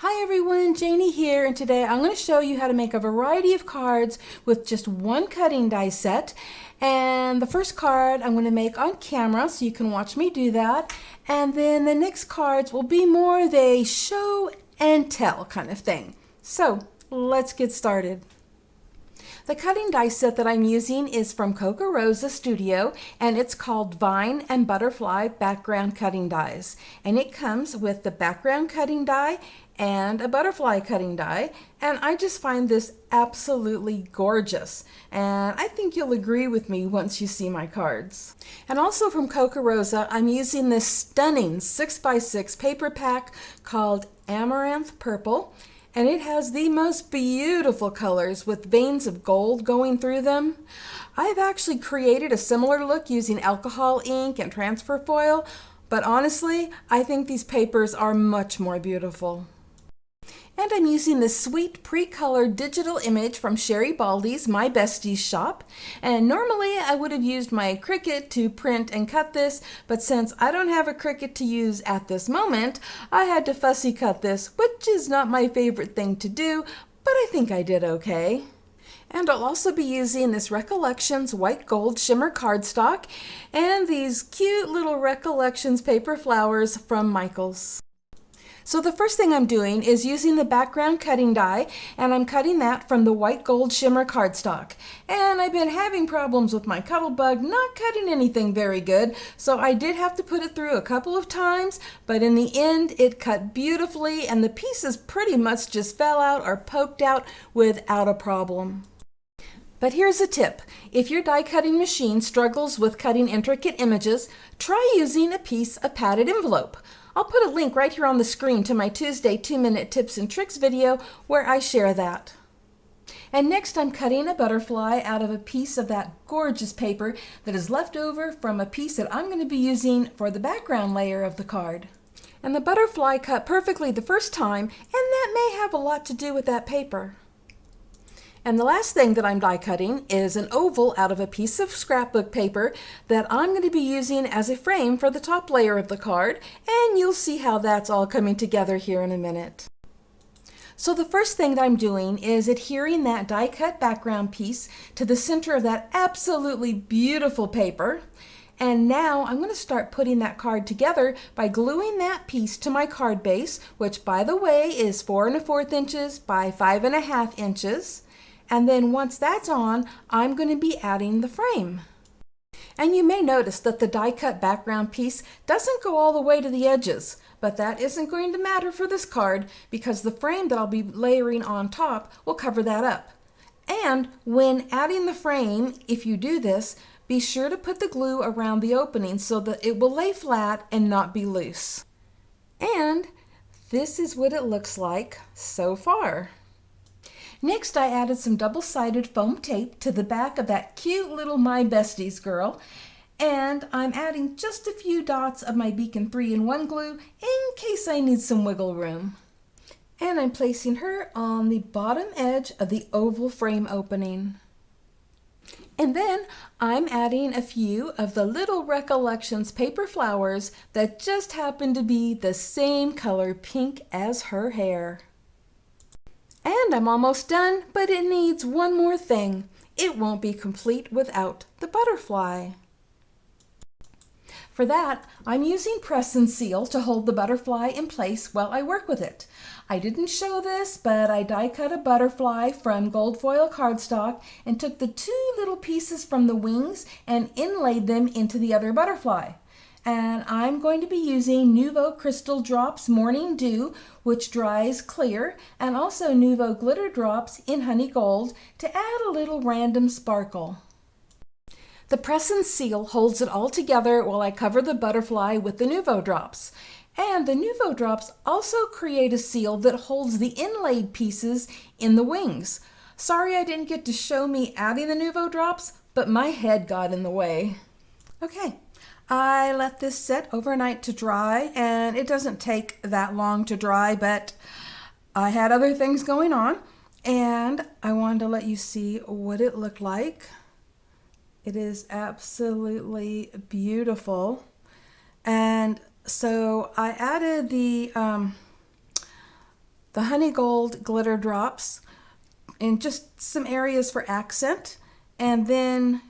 Hi everyone, Janie here, and today I'm going to show you how to make a variety of cards with just one cutting die set. And the first card I'm going to make on camera so you can watch me do that. And then the next cards will be more of a show and tell kind of thing. So let's get started. The cutting die set that I'm using is from Kokorosa Studio, and it's called Vine and Butterfly Background Cutting Dies. And it comes with the background cutting die and a butterfly cutting die, and I just find this absolutely gorgeous. And I think you'll agree with me once you see my cards. And also from Kokorosa, I'm using this stunning 6x6 paper pack called Amaranth Purple. And it has the most beautiful colors with veins of gold going through them. I've actually created a similar look using alcohol ink and transfer foil, but honestly, I think these papers are much more beautiful. And I'm using this sweet pre-colored digital image from Sherry Baldy's My Besties shop. And normally I would have used my Cricut to print and cut this, but since I don't have a Cricut to use at this moment, I had to fussy cut this, which is not my favorite thing to do, but I think I did okay. And I'll also be using this Recollections white gold shimmer cardstock and these cute little Recollections paper flowers from Michaels. So the first thing I'm doing is using the background cutting die, and I'm cutting that from the white gold shimmer cardstock. And I've been having problems with my Cuttlebug not cutting anything very good, so I did have to put it through a couple of times, but in the end it cut beautifully and the pieces pretty much just fell out or poked out without a problem. But here's a tip. If your die cutting machine struggles with cutting intricate images, try using a piece of padded envelope. I'll put a link right here on the screen to my Tuesday 2-minute tips and tricks video where I share that. And next I'm cutting a butterfly out of a piece of that gorgeous paper that is left over from a piece that I'm going to be using for the background layer of the card. And the butterfly cut perfectly the first time, and that may have a lot to do with that paper. And the last thing that I'm die cutting is an oval out of a piece of scrapbook paper that I'm going to be using as a frame for the top layer of the card, and you'll see how that's all coming together here in a minute. So the first thing that I'm doing is adhering that die cut background piece to the center of that absolutely beautiful paper. And now I'm going to start putting that card together by gluing that piece to my card base, which by the way is 4 1/4 inches by 5 1/2 inches. And then once that's on, I'm going to be adding the frame. And you may notice that the die cut background piece doesn't go all the way to the edges, but that isn't going to matter for this card because the frame that I'll be layering on top will cover that up. And when adding the frame, if you do this, be sure to put the glue around the opening so that it will lay flat and not be loose. And this is what it looks like so far. Next, I added some double-sided foam tape to the back of that cute little My Besties girl, and I'm adding just a few dots of my Beacon 3-in-1 glue in case I need some wiggle room. And I'm placing her on the bottom edge of the oval frame opening. And then I'm adding a few of the little Recollections paper flowers that just happen to be the same color pink as her hair. And I'm almost done, but it needs one more thing. It won't be complete without the butterfly. For that, I'm using press and seal to hold the butterfly in place while I work with it. I didn't show this, but I die cut a butterfly from gold foil cardstock and took the 2 little pieces from the wings and inlaid them into the other butterfly. And I'm going to be using Nuvo Crystal Drops Morning Dew, which dries clear, and also Nuvo Glitter Drops in Honey Gold to add a little random sparkle. The press and seal holds it all together while I cover the butterfly with the Nuvo Drops. And the Nuvo Drops also create a seal that holds the inlaid pieces in the wings. Sorry I didn't get to show me adding the Nuvo Drops, but my head got in the way. Okay. I let this sit overnight to dry, and it doesn't take that long to dry, but I had other things going on, and I wanted to let you see what it looked like. It is absolutely beautiful. And so I added the the honey gold glitter drops in just some areas for accent, and then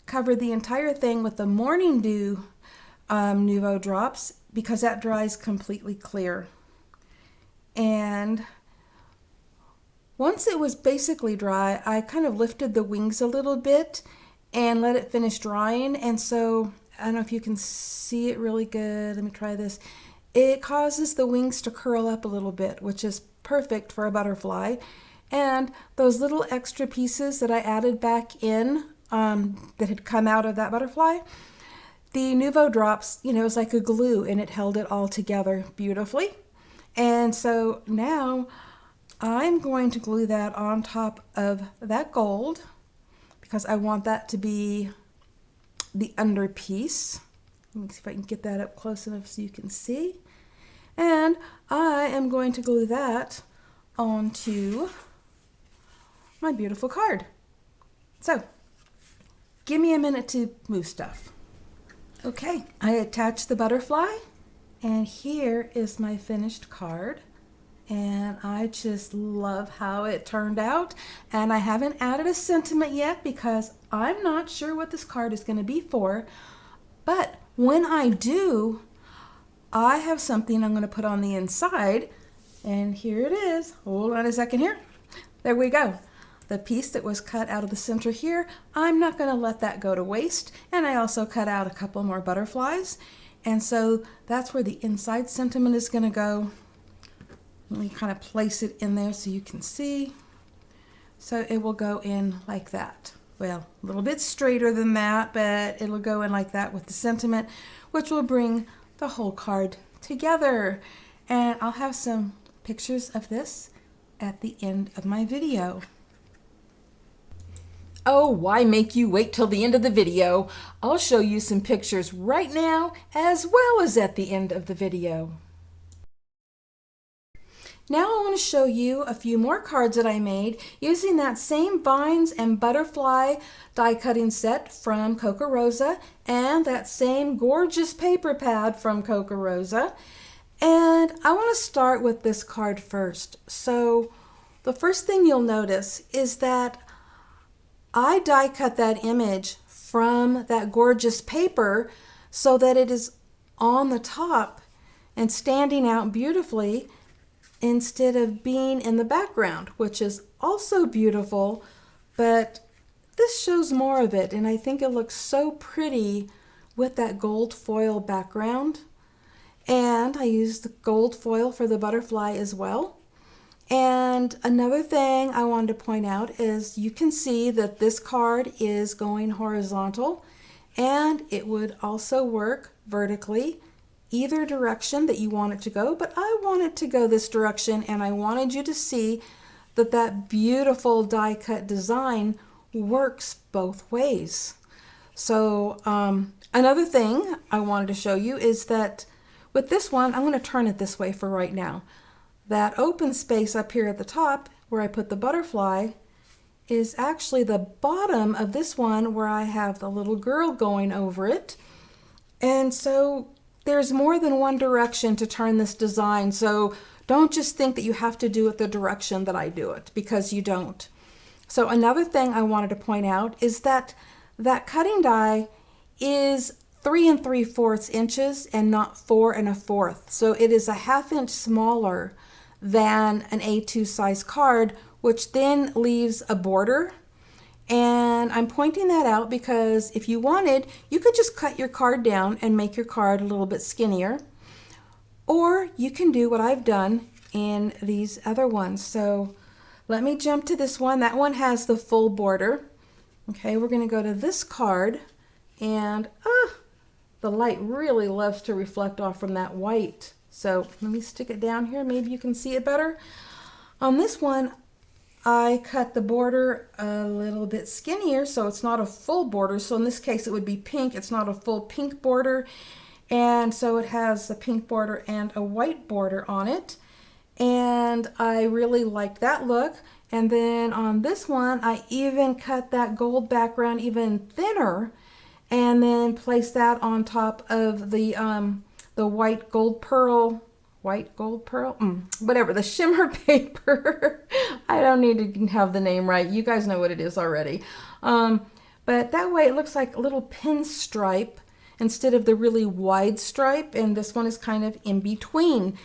cover the entire thing with the morning dew Nouveau drops because that dries completely clear. And once it was basically dry, I kind of lifted the wings a little bit and let it finish drying. And so, I don't know if you can see it really good. Let me try this. It causes the wings to curl up a little bit, which is perfect for a butterfly. And those little extra pieces that I added back in that had come out of that butterfly, the Nouveau drops, you know, it was like a glue and it held it all together beautifully. And so now I'm going to glue that on top of that gold because I want that to be the under piece. Let me see if I can get that up close enough so you can see. And I am going to glue that onto my beautiful card. So, give me a minute to move stuff. Okay, I attached the butterfly, and here is my finished card. And I just love how it turned out. And I haven't added a sentiment yet because I'm not sure what this card is going to be for. But when I do, I have something I'm going to put on the inside. And here it is. Hold on a second here. There we go. The piece that was cut out of the center here, I'm not going to let that go to waste. And I also cut out a couple more butterflies. And so that's where the inside sentiment is going to go. Let me kind of place it in there so you can see. So it will go in like that. Well, a little bit straighter than that, but it'll go in like that with the sentiment, which will bring the whole card together. And I'll have some pictures of this at the end of my video. Oh, why make you wait till the end of the video? I'll show you some pictures right now as well as at the end of the video. Now I want to show you a few more cards that I made using that same vines and butterfly die cutting set from Kokorosa and that same gorgeous paper pad from Kokorosa. And I want to start with this card first. So the first thing you'll notice is that I die cut that image from that gorgeous paper so that it is on the top and standing out beautifully instead of being in the background, which is also beautiful, but this shows more of it, and I think it looks so pretty with that gold foil background. And I used the gold foil for the butterfly as well. And another thing I wanted to point out is you can see that this card is going horizontal, and it would also work vertically either direction that you want it to go, but I want it to go this direction, and I wanted you to see that that beautiful die cut design works both ways. So another thing I wanted to show you is that with this one, I'm going to turn it this way for right now. That open space up here at the top where I put the butterfly is actually the bottom of this one where I have the little girl going over it. And so there's more than one direction to turn this design, so don't just think that you have to do it the direction that I do it, because you don't. So another thing I wanted to point out is that that cutting die is 3 3/4 inches and not 4 1/4. So it is a 1/2 inch smaller than an A2 size card, which then leaves a border. And I'm pointing that out because if you wanted, you could just cut your card down and make your card a little bit skinnier. Or you can do what I've done in these other ones. So let me jump to this one. That one has the full border. Okay, we're going to go to this card. And the light really loves to reflect off from that white. So let me stick it down here. Maybe you can see it better. On this one, I cut the border a little bit skinnier, so it's not a full border. So in this case, it would be pink. It's not a full pink border. And so it has a pink border and a white border on it. And I really like that look. And then on this one, I even cut that gold background even thinner and then place that on top of the white gold pearl white gold pearl, whatever, the shimmer paper. I don't need to have the name right. You guys know what it is already. But that way it looks like a little pinstripe instead of the really wide stripe, and this one is kind of in between.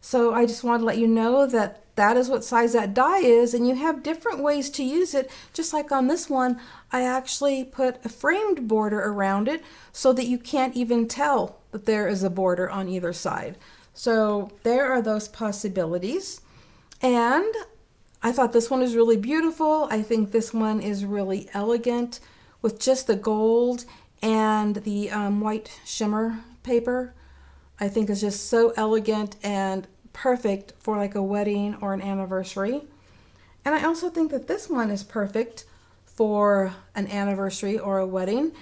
So I just wanted to let you know that that is what size that die is, and you have different ways to use it. Just like on this one, I actually put a framed border around it so that you can't even tell that there is a border on either side. So there are those possibilities. And I thought this one is really beautiful. I think this one is really elegant with just the gold and the white shimmer paper. I think is just so elegant and perfect for like a wedding or an anniversary. And I also think that this one is perfect for an anniversary or a wedding.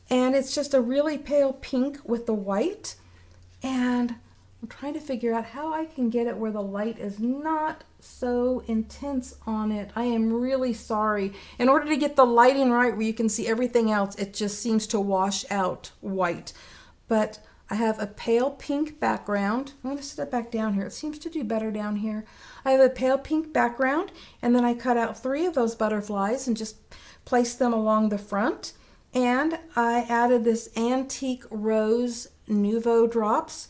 And it's just a really pale pink with the white. And I'm trying to figure out how I can get it where the light is not so intense on it. I am really sorry. In order to get the lighting right where you can see everything else, it just seems to wash out white. But I have a pale pink background. I'm going to set it back down here. It seems to do better down here. I have a pale pink background, and then I cut out 3 of those butterflies and just placed them along the front. And I added this antique rose Nouveau drops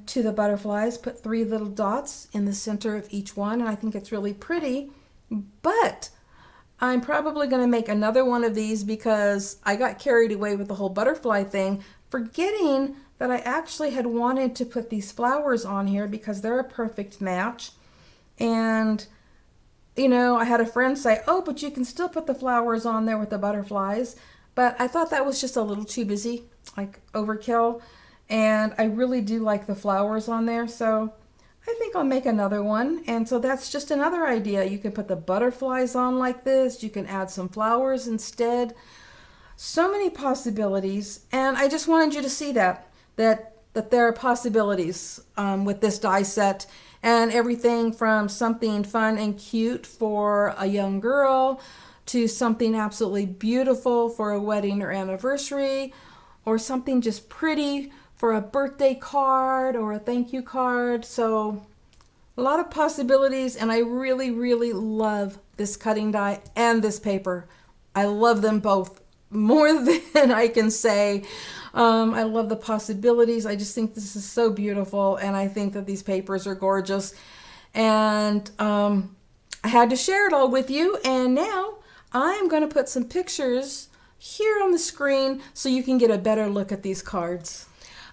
to the butterflies, put 3 little dots in the center of each one, and I think it's really pretty. But I'm probably going to make another one of these because I got carried away with the whole butterfly thing, forgetting that I actually had wanted to put these flowers on here because they're a perfect match. And you know, I had a friend say, oh, but you can still put the flowers on there with the butterflies. But I thought that was just a little too busy, like overkill. And I really do like the flowers on there, so I think I'll make another one. And so that's just another idea. You can put the butterflies on like this. You can add some flowers instead. So many possibilities. And I just wanted you to see that there are possibilities with this die set, and everything from something fun and cute for a young girl to something absolutely beautiful for a wedding or anniversary, or something just pretty for a birthday card or a thank you card. So a lot of possibilities, and I really, really love this cutting die and this paper. I love them both more than I can say. I love the possibilities. I just think this is so beautiful, and I think that these papers are gorgeous. And I had to share it all with you, and now I'm going to put some pictures here on the screen so you can get a better look at these cards.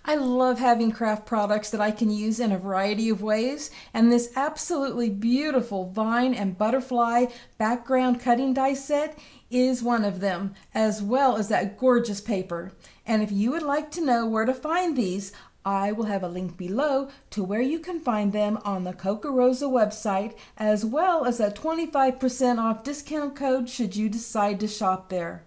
I love having craft products that I can use in a variety of ways, and this absolutely beautiful vine and butterfly background cutting die set is one of them, as well as that gorgeous paper. And if you would like to know where to find these, I will have a link below to where you can find them on the Kokorosa website, as well as a 25% off discount code should you decide to shop there.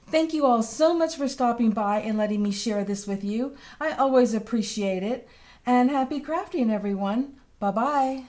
Thank you all so much for stopping by and letting me share this with you. I always appreciate it. And happy crafting, everyone. Bye-bye.